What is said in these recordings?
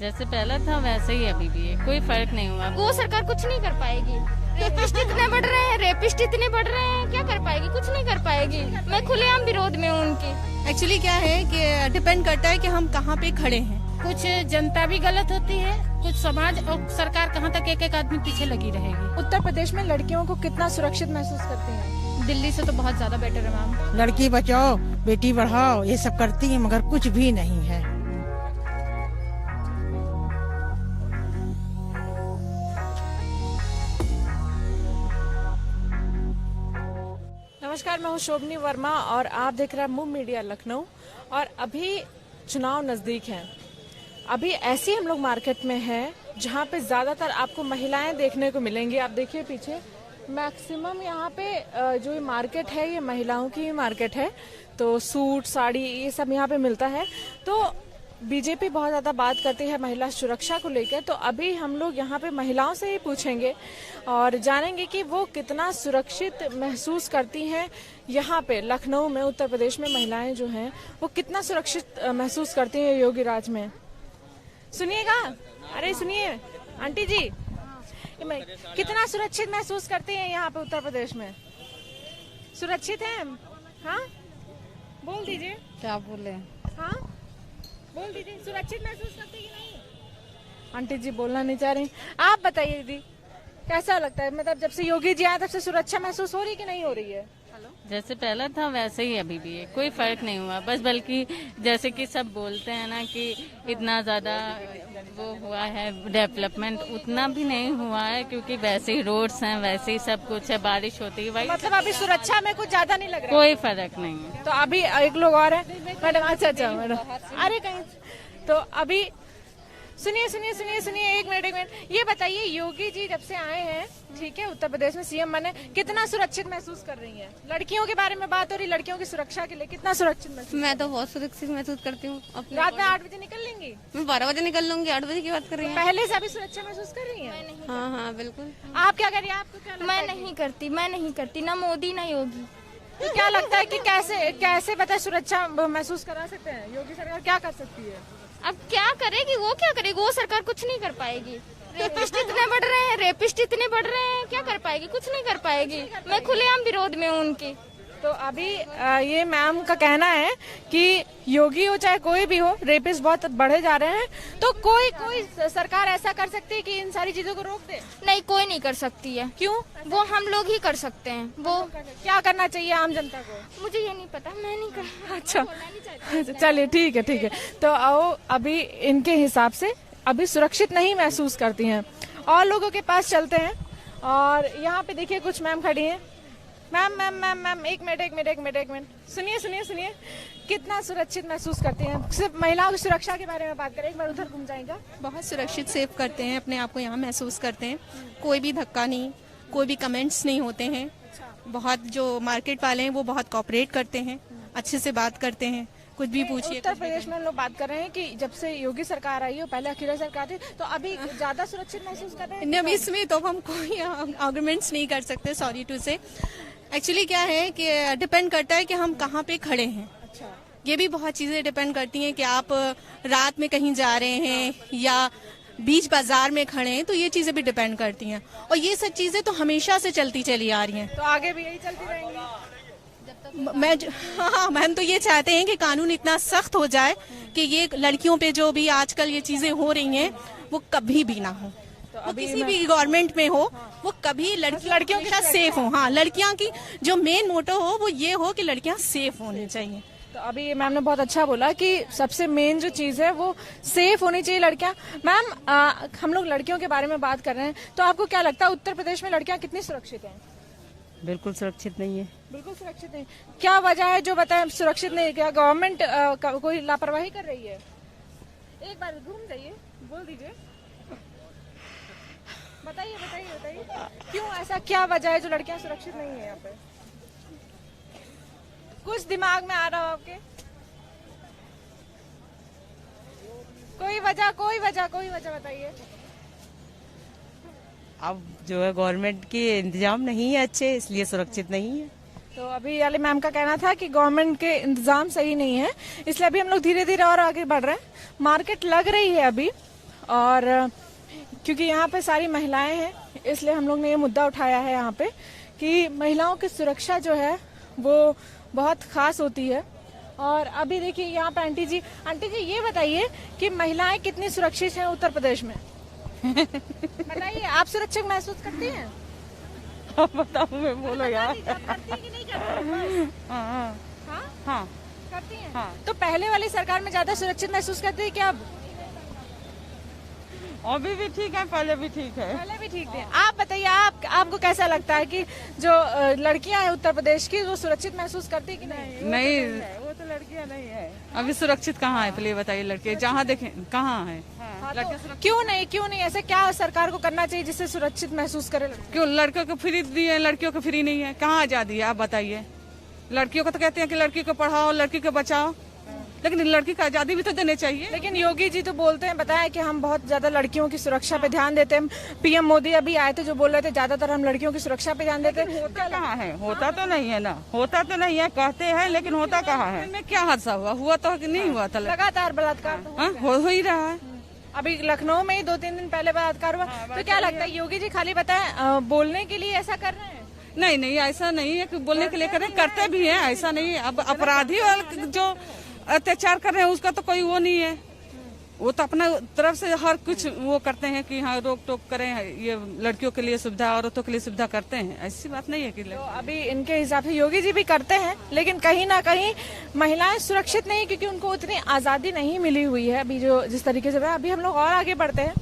जैसे पहला था वैसे ही अभी भी है, कोई फर्क नहीं हुआ। वो सरकार कुछ नहीं कर पाएगी। रेपिस्ट इतने बढ़ रहे हैं, रेपिस्ट इतने बढ़ रहे हैं, क्या कर पाएगी? कुछ नहीं कर पाएगी। मैं खुलेआम विरोध में हूँ उनकी। एक्चुअली क्या है कि डिपेंड करता है कि हम कहाँ पे खड़े हैं। कुछ जनता भी गलत होती है, कुछ समाज और सरकार कहाँ तक एक एक आदमी पीछे लगी रहेगी। उत्तर प्रदेश में लड़कियों को कितना सुरक्षित महसूस करती हैं? दिल्ली से तो बहुत ज्यादा बेटर है मैम। लड़की बचाओ बेटी बढ़ाओ ये सब करती है मगर कुछ भी नहीं है। नमस्कार, मैं हूँ शोभनी वर्मा और आप देख रहे हैं मूव मीडिया लखनऊ। और अभी चुनाव नजदीक हैं। अभी ऐसी हम लोग मार्केट में हैं जहाँ पे ज्यादातर आपको महिलाएं देखने को मिलेंगी। आप देखिए पीछे मैक्सिमम यहाँ पे जो ये मार्केट है ये महिलाओं की मार्केट है। तो सूट साड़ी ये सब यहाँ पे मिलता है। तो बीजेपी बहुत ज्यादा बात करती है महिला सुरक्षा को लेकर। तो अभी हम लोग यहाँ पे महिलाओं से ही पूछेंगे और जानेंगे कि वो कितना सुरक्षित महसूस करती हैं। यहाँ पे लखनऊ में उत्तर प्रदेश में महिलाएं जो हैं वो कितना सुरक्षित महसूस करती हैं योगी राज में। सुनिएगा, अरे सुनिए आंटी जी, कितना सुरक्षित महसूस करती हैं यहाँ पे उत्तर प्रदेश में? सुरक्षित हैं? हाँ बोल दीजिए। क्या बोले? हाँ बोल दीजिए, सुरक्षित महसूस करती कि नहीं? आंटी जी बोलना नहीं चाह रही। आप बताइए दीदी, कैसा लगता है? मतलब जब से योगी जी आए तब से सुरक्षा महसूस हो रही कि नहीं हो रही है? जैसे पहला था वैसे ही अभी भी है, कोई फर्क नहीं हुआ। बस बल्कि जैसे कि सब बोलते हैं ना कि इतना ज्यादा वो हुआ है डेवलपमेंट, उतना भी नहीं हुआ है क्योंकि वैसे ही रोड्स हैं, वैसे ही सब कुछ है, बारिश होती है वही। मतलब अभी सुरक्षा में कुछ ज्यादा नहीं लग रहा? कोई फर्क नहीं है। तो अभी एक लोग और है मैडम। अच्छा मैडम, अरे कहीं तो अभी सुनिए सुनिए सुनिए सुनिए, एक मिनट। ये बताइए, योगी जी जब से आए हैं, ठीक है, उत्तर प्रदेश में सीएम बने, कितना सुरक्षित महसूस कर रही हैं? लड़कियों के बारे में बात हो रही, लड़कियों की सुरक्षा के लिए कितना सुरक्षित महसूस? मैं तो बहुत सुरक्षित महसूस करती हूँ। रात में 8 बजे निकल लेंगी? मैं 12 बजे निकल लूंगी। 8 बजे की बात कर रही हैं? पहले से अभी सुरक्षा महसूस कर रही हैं? हाँ हाँ बिल्कुल। आप क्या करिए, आपको क्या लगता मैं है? नहीं करती, ना मोदी ना योगी। तो क्या लगता है कि कैसे बताए सुरक्षा महसूस करा सकते हैं? योगी सरकार क्या कर सकती है? अब क्या करेगी? वो सरकार कुछ नहीं कर पाएगी। रेपिस्ट इतने बढ़ रहे हैं, क्या कर पाएगी? कुछ नहीं कर पाएगी। मैं खुलेआम विरोध में हूँ उनकी। तो अभी ये मैम का कहना है कि योगी हो चाहे कोई भी हो, रेपिस्ट बहुत बढ़े जा रहे हैं। तो कोई सरकार ऐसा कर सकती है कि इन सारी चीजों को रोक दे? नहीं, कोई नहीं कर सकती है। क्यों? वो हम लोग ही कर सकते हैं। वो क्या करना चाहिए आम जनता को? मुझे ये नहीं पता, मैं नहीं कर। अच्छा चलिए ठीक है। तो आओ, अभी इनके हिसाब से अभी सुरक्षित नहीं महसूस करती हैं। और लोगों के पास चलते हैं। और यहाँ पे देखिए कुछ मैम खड़ी हैं। मैम एक मिनट सुनिए, कितना सुरक्षित महसूस करती हैं? सिर्फ महिलाओं की सुरक्षा के बारे में बात करें, एक बार उधर घूम जाएगा। बहुत सुरक्षित सेफ करते हैं अपने आप को, यहाँ महसूस करते हैं। कोई भी धक्का नहीं, कोई भी कमेंट्स नहीं होते हैं। बहुत जो मार्केट वाले हैं वो बहुत कोऑपरेट करते हैं, अच्छे से बात करते हैं, कुछ भी पूछिए। उत्तर प्रदेश में हम लोग बात कर रहे हैं कि जब से योगी सरकार आई हो, पहले अखिलेश सरकार थी, तो अभी ज्यादा सुरक्षित महसूस कर रहे हैं? अब इसमें तो हम कोई आर्गुमेंट्स नहीं कर सकते, सॉरी टू से। एक्चुअली क्या है कि डिपेंड करता है कि हम कहाँ पे खड़े हैं। अच्छा, ये भी बहुत चीजें डिपेंड करती हैं कि आप रात में कहीं जा रहे हैं या बीच बाजार में खड़े हैं, तो ये चीजें भी डिपेंड करती हैं। और ये सब चीजें तो हमेशा से चलती चली आ रही हैं। तो आगे भी यही चलती रहेंगी? हम तो ये चाहते हैं कि कानून इतना सख्त हो जाए कि ये लड़कियों पे जो भी आजकल ये चीजें हो रही हैं वो कभी भी ना हो। तो अभी किसी भी गवर्नमेंट में हो वो कभी लड़कियों के साथ सेफ हो। हाँ, लड़कियां की जो मेन मोटो हो वो ये हो कि लड़कियां सेफ होनी चाहिए। तो अभी मैम ने बहुत अच्छा बोला कि सबसे मेन जो चीज है वो सेफ होनी चाहिए लड़कियां। मैम, हम लोग लड़कियों के बारे में बात कर रहे हैं, तो आपको क्या लगता है उत्तर प्रदेश में लड़कियां कितनी सुरक्षित हैं? बिल्कुल सुरक्षित नहीं है। बिल्कुल सुरक्षित नहीं। क्या वजह है जो बताए सुरक्षित नहीं? क्या गवर्नमेंट कोई लापरवाही कर रही है? एक बार घूम जाइए, बोल दीजिए, बताइए क्यों ऐसा क्या वजह है जो लड़कियां सुरक्षित नहीं है यहाँ पे? कुछ दिमाग में आ रहा हो आपके? कोई वजह बताइए। अब जो है गवर्नमेंट के इंतजाम नहीं है अच्छे, इसलिए सुरक्षित नहीं है। तो अभी वाले मैम का कहना था कि गवर्नमेंट के इंतजाम सही नहीं है, इसलिए अभी हम लोग धीरे धीरे और आगे बढ़ रहे हैं। मार्केट लग रही है अभी, और क्योंकि यहाँ पे सारी महिलाएं हैं, इसलिए हम लोग ने ये मुद्दा उठाया है यहाँ पे कि महिलाओं की सुरक्षा जो है वो बहुत खास होती है। और अभी देखिए यहाँ पे आंटी जी ये बताइए कि महिलाएं कितनी सुरक्षित हैं उत्तर प्रदेश में? बताइए, आप सुरक्षित महसूस करती हैं? बताओ, मैं बोलो यार। करती कि नहीं करती? हाँ हाँ करती हैं। हाँ। तो पहले वाली सरकार में ज्यादा सुरक्षित महसूस करती है क्या अब? अभी भी ठीक है, पहले भी ठीक है। पहले भी ठीक थे। आप बताइए, आपको कैसा लगता है कि जो लड़कियां हैं उत्तर प्रदेश की वो सुरक्षित महसूस करती कि नहीं? नहीं, वो तो लड़कियां नहीं है। अभी सुरक्षित कहाँ है, पहले बताइए। लड़के जहाँ देखें कहाँ है। क्यों नहीं ऐसा क्या सरकार को करना चाहिए जिससे सुरक्षित महसूस करे? क्यों लड़कों को फ्री दी है, लड़कियों को फ्री नहीं है? कहाँ आजादी है, आप बताइए। लड़कियों को तो कहते हैं कि लड़की को पढ़ाओ, लड़की को बचाओ, लेकिन लड़की को आजादी भी तो देनी चाहिए। लेकिन योगी जी तो बोलते हैं, बताया कि हम बहुत ज्यादा लड़कियों की सुरक्षा पे ध्यान देते हैं। पीएम मोदी अभी आए थे जो बोल रहे थे ज्यादातर हम लड़कियों की सुरक्षा पे ध्यान देते हैं। होता कहाँ है? होता तो नहीं है ना, होता तो नहीं है, कहते हैं, लेकिन होता कहाँ है? में क्या हादसा हुआ तो कि नहीं हुआ था? लगातार बलात्कार हो ही रहा है। अभी लखनऊ में ही 2-3 दिन पहले बलात्कार हुआ। तो क्या लगता है योगी जी खाली बताए बोलने के लिए ऐसा कर रहे हैं? नहीं, ऐसा नहीं है कि बोलने के लिए करते भी हैं, ऐसा नहीं। अब अपराधी वाले जो अत्याचार कर रहे हैं उसका तो कोई वो नहीं है। वो तो अपना तरफ से हर कुछ वो करते हैं कि हाँ रोक टोक करें, ये लड़कियों के लिए सुविधा, औरतों के लिए सुविधा करते हैं। ऐसी बात नहीं है कि तो अभी इनके हिसाब से योगी जी भी करते हैं, लेकिन कहीं ना कहीं महिलाएं सुरक्षित नहीं, क्योंकि उनको उतनी आजादी नहीं मिली हुई है अभी जो जिस तरीके से। अभी हम लोग और आगे बढ़ते हैं।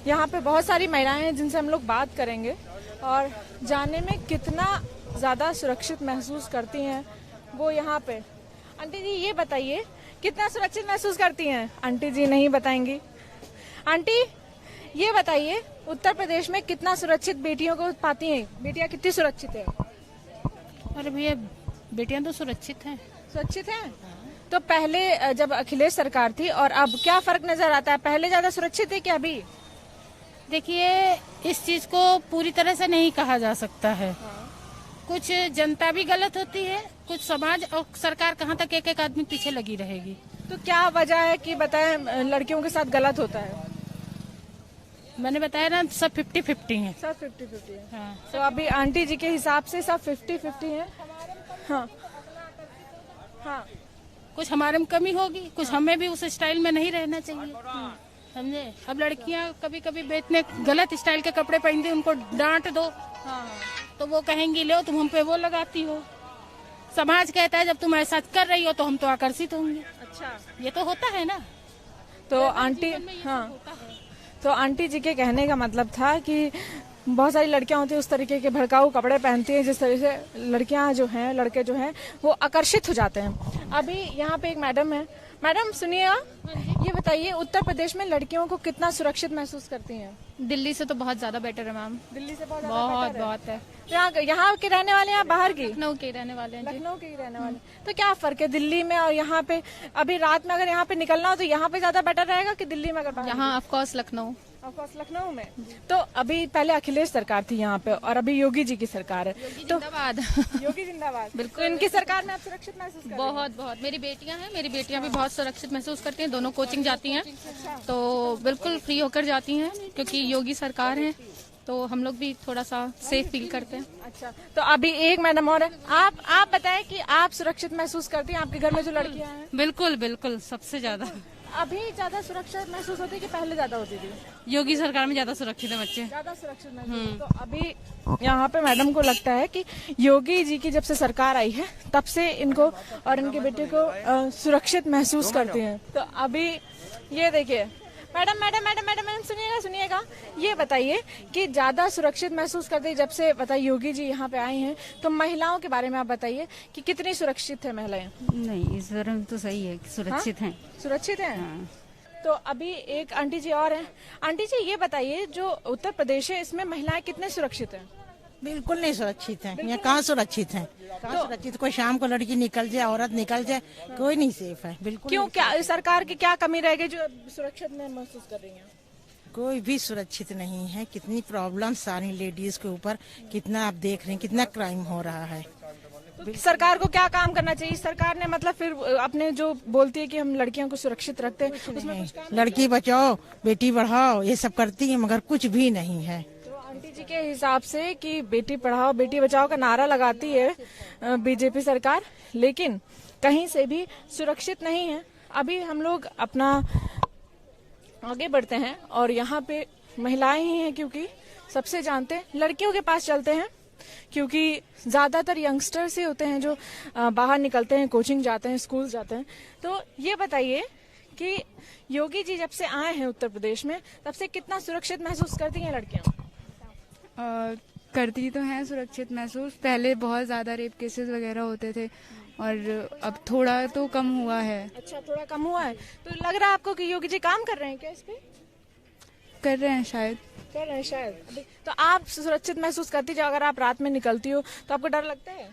यहाँ पे बहुत सारी महिलाएं हैं जिनसे हम लोग बात करेंगे और जानने में कितना ज्यादा सुरक्षित महसूस करती हैं वो यहाँ पे। आंटी जी ये बताइए कितना सुरक्षित महसूस करती हैं? आंटी जी नहीं बताएंगी। आंटी ये बताइए उत्तर प्रदेश में कितना सुरक्षित बेटियों को पाती हैं? बेटियां कितनी सुरक्षित है? अरे भैया, बेटियां तो सुरक्षित हैं। सुरक्षित हैं? तो पहले जब अखिलेश सरकार थी और अब क्या फर्क नजर आता है? पहले ज्यादा सुरक्षित है क्या अभी? देखिए, इस चीज को पूरी तरह से नहीं कहा जा सकता है। कुछ जनता भी गलत होती है, कुछ समाज और सरकार कहाँ तक एक आदमी पीछे लगी रहेगी। तो क्या वजह है कि बताएं लड़कियों के साथ गलत होता है? मैंने बताया ना, सब 50-50 है। सब 50-50 है। हाँ। तो अभी आंटी जी के हिसाब से सब 50-50 है। हाँ हाँ, कुछ हमारे में कमी होगी, कुछ हमें भी उस स्टाइल में नहीं रहना चाहिए, समझे। अब लड़कियां कभी कभी बेचने गलत स्टाइल के कपड़े पहनती, उनको डांट दो तो वो कहेंगी लो तुम हम पे वो लगाती हो। समाज कहता है जब तुम ऐसा कर रही हो तो हम तो आकर्षित होंगे। अच्छा, ये तो होता है ना। तो आंटी तो आंटी जी के कहने का मतलब था कि बहुत सारी लड़कियां होती है उस तरीके के भड़काऊ कपड़े पहनती हैं जिस तरह से लड़कियां जो हैं, लड़के जो हैं वो आकर्षित हो जाते हैं। अभी यहाँ पे एक मैडम है। मैडम सुनिएगा, ये बताइए उत्तर प्रदेश में लड़कियों को कितना सुरक्षित महसूस करती हैं? दिल्ली से तो बहुत ज्यादा बेटर है मैम। दिल्ली से बहुत है। यहाँ के रहने वाले हैं बाहर की? लखनऊ के रहने वाले हैं। लखनऊ के ही रहने वाले। तो क्या फर्क है दिल्ली में और यहाँ पे? अभी रात में अगर यहाँ पे निकलना हो तो यहाँ पे ज्यादा बेटर रहेगा कि दिल्ली में? अगर यहाँ ऑफ कोर्स लखनऊ। लखनऊ में। तो अभी पहले अखिलेश सरकार थी यहाँ पे और अभी योगी जी की सरकार है। तो जिंदाबाद। योगी जिंदाबाद। बिल्कुल। तो इनकी सरकार में आप सुरक्षित महसूस कर रहे हैं? बहुत। मेरी बेटियां हैं, मेरी बेटियां भी बहुत सुरक्षित महसूस करती हैं। दोनों कोचिंग जाती हैं तो बिल्कुल फ्री होकर जाती हैं, क्योंकि योगी सरकार है तो हम लोग भी थोड़ा सा सेफ फील करते हैं। अच्छा, तो अभी एक मैडम और है। आप बताएं कि आप सुरक्षित महसूस करती हैं आपके घर में जो लड़कियां हैं? बिल्कुल, सबसे ज्यादा। अभी ज्यादा सुरक्षित महसूस होती है कि पहले ज्यादा होती थी? योगी सरकार में ज्यादा सुरक्षित है बच्चे। ज्यादा सुरक्षित महसूस। तो अभी यहाँ पे मैडम को लगता है कि योगी जी की जब से सरकार आई है तब से इनको और इनके बेटे को सुरक्षित महसूस करती हैं। तो अभी ये देखिए मैडम सुनिएगा, ये बताइए कि ज्यादा सुरक्षित महसूस करते हैं जब से बताइए योगी जी यहाँ पे आए हैं, तो महिलाओं के बारे में आप बताइए कि कितनी सुरक्षित है महिलाएं? नहीं, इस बारे में तो सही है कि सुरक्षित हैं। सुरक्षित हैं। तो अभी एक आंटी जी और हैं। आंटी जी ये बताइए जो उत्तर प्रदेश है इसमें महिलाएं कितने सुरक्षित हैं? बिल्कुल नहीं सुरक्षित है। यहाँ कहाँ सुरक्षित है? कहाँ सुरक्षित? कोई शाम को लड़की निकल जाए, औरत निकल जाए, कोई नहीं सेफ है। बिल्कुल। क्यों? क्या सरकार की क्या कमी रह गई जो सुरक्षित नहीं महसूस कर रही है? कोई भी सुरक्षित नहीं है। कितनी प्रॉब्लम सारी लेडीज के ऊपर, कितना आप देख रहे हैं, कितना क्राइम हो रहा है। तो सरकार को क्या काम करना चाहिए? सरकार ने मतलब फिर अपने जो बोलती है कि हम लड़कियों को सुरक्षित रखते हैं, उसमें कुछ काम लड़की बचाओ बेटी बढ़ाओ ये सब करती है मगर कुछ भी नहीं है। तो आंटी जी के हिसाब से कि बेटी पढ़ाओ बेटी बचाओ का नारा लगाती है बीजेपी सरकार, लेकिन कहीं से भी सुरक्षित नहीं है। अभी हम लोग अपना आगे बढ़ते हैं और यहाँ पे महिलाएं ही हैं, क्योंकि सबसे जानते हैं, लड़कियों के पास चलते हैं क्योंकि ज्यादातर यंगस्टर्स ही होते हैं जो बाहर निकलते हैं, कोचिंग जाते हैं, स्कूल जाते हैं। तो ये बताइए कि योगी जी जब से आए हैं उत्तर प्रदेश में तब से कितना सुरक्षित महसूस करती हैं लड़कियां? करती तो हैं सुरक्षित महसूस। पहले बहुत ज्यादा रेप केसेस वगैरह होते थे और अब थोड़ा तो कम हुआ है। अच्छा, थोड़ा कम हुआ है। तो लग रहा है आपको कि योगी जी काम कर रहे हैं क्या इस पे? कर रहे हैं शायद। कर रहे हैं शायद। तो आप सुरक्षित महसूस करती जो अगर आप रात में निकलती हो तो आपको डर लगता है?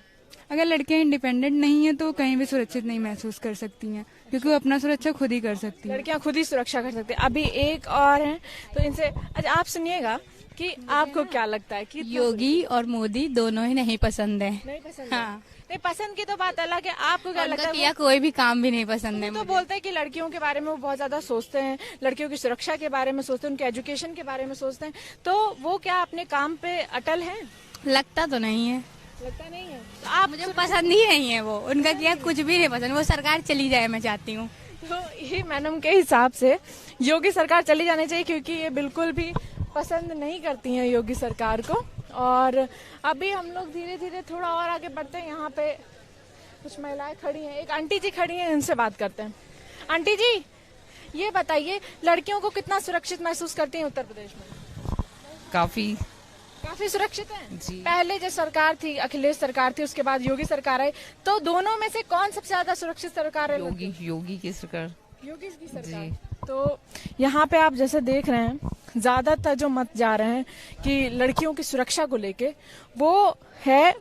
अगर लड़कियां इंडिपेंडेंट नहीं है तो कहीं भी सुरक्षित नहीं महसूस कर सकती हैं, क्योंकि वो अपना सुरक्षा खुद ही कर सकती हैं। लड़कियां खुद ही सुरक्षा कर सकती हैं। अभी एक और हैं तो इनसे अच्छा आप सुनिएगा कि आपको क्या लगता है कि योगी और मोदी दोनों ही नहीं पसंद है। नहीं पसंद? हाँ, नहीं पसंद की तो बात अलग है, आपको क्या लगता है? किया कोई भी काम भी नहीं पसंद है। तो बोलते हैं कि लड़कियों के बारे में वो बहुत ज्यादा सोचते हैं, लड़कियों की सुरक्षा के बारे में सोचते हैं, उनके एजुकेशन के बारे में सोचते हैं, तो वो क्या अपने काम पे अटल हैं? लगता तो नहीं है। लगता नहीं है। तो आप मुझे पसंद ही नहीं है वो, उनका किया कुछ भी नहीं पसंद। वो सरकार चली जाए मैं चाहती हूँ। तो ये मैडम के हिसाब से योगी सरकार चली जानी चाहिए, क्योंकि ये बिल्कुल भी पसंद नहीं करती हैं योगी सरकार को। और अभी हम लोग धीरे धीरे थोड़ा और आगे बढ़ते हैं। यहाँ पे कुछ महिलाएं खड़ी हैं, एक आंटी जी खड़ी हैं, इनसे बात करते हैं। आंटी जी ये बताइए लड़कियों को कितना सुरक्षित महसूस करती हैं उत्तर प्रदेश में? काफी सुरक्षित है जी। पहले जो सरकार थी, अखिलेश सरकार थी, उसके बाद योगी सरकार आई, तो दोनों में से कौन सबसे ज्यादा सुरक्षित सरकार है? योगी की सरकार। योगी की सरकार। तो यहाँ पे आप जैसे देख रहे हैं ज्यादातर जो मत जा रहे हैं कि लड़कियों की सुरक्षा को लेके, वो है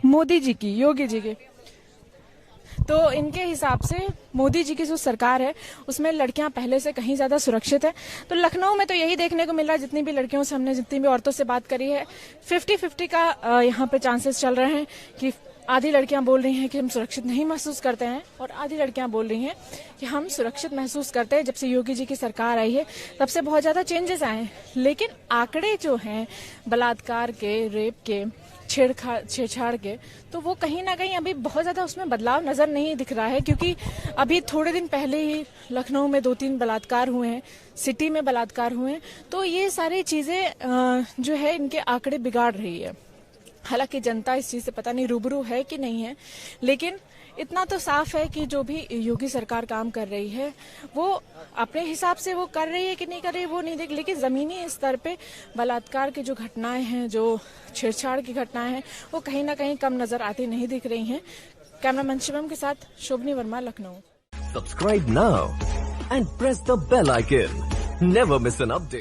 मोदी जी की, योगी जी की। तो इनके हिसाब से मोदी जी की जो सरकार है उसमें लड़कियां पहले से कहीं ज्यादा सुरक्षित है। तो लखनऊ में तो यही देखने को मिल रहा है, जितनी भी लड़कियों से हमने, जितनी भी औरतों से बात करी है, 50-50 का यहाँ पे चांसेस चल रहे हैं कि आधी लड़कियां बोल रही हैं कि हम सुरक्षित नहीं महसूस करते हैं और आधी लड़कियां बोल रही हैं कि हम सुरक्षित महसूस करते हैं। जब से योगी जी की सरकार आई है तब से बहुत ज्यादा चेंजेस आए हैं, लेकिन आंकड़े जो हैं बलात्कार के, रेप के, छेड़छाड़ के, तो वो कहीं ना कहीं अभी बहुत ज्यादा उसमें बदलाव नजर नहीं दिख रहा है। क्योंकि अभी थोड़े दिन पहले ही लखनऊ में 2-3 बलात्कार हुए हैं, सिटी में बलात्कार हुए हैं। तो ये सारी चीजें जो है इनके आंकड़े बिगाड़ रही है। हालांकि जनता इस चीज से पता नहीं रूबरू है कि नहीं है, लेकिन इतना तो साफ है कि जो भी योगी सरकार काम कर रही है वो अपने हिसाब से वो कर रही है कि नहीं कर रही है वो नहीं देख, लेकिन जमीनी स्तर पे बलात्कार की जो घटनाएं हैं, जो छेड़छाड़ की घटनाएं हैं, वो कहीं ना कहीं कम नजर आती नहीं दिख रही हैं। कैमरामैन शिवम के साथ Shobhani Verma, Lucknow. Subscribe now and press the bell icon. Never miss an update.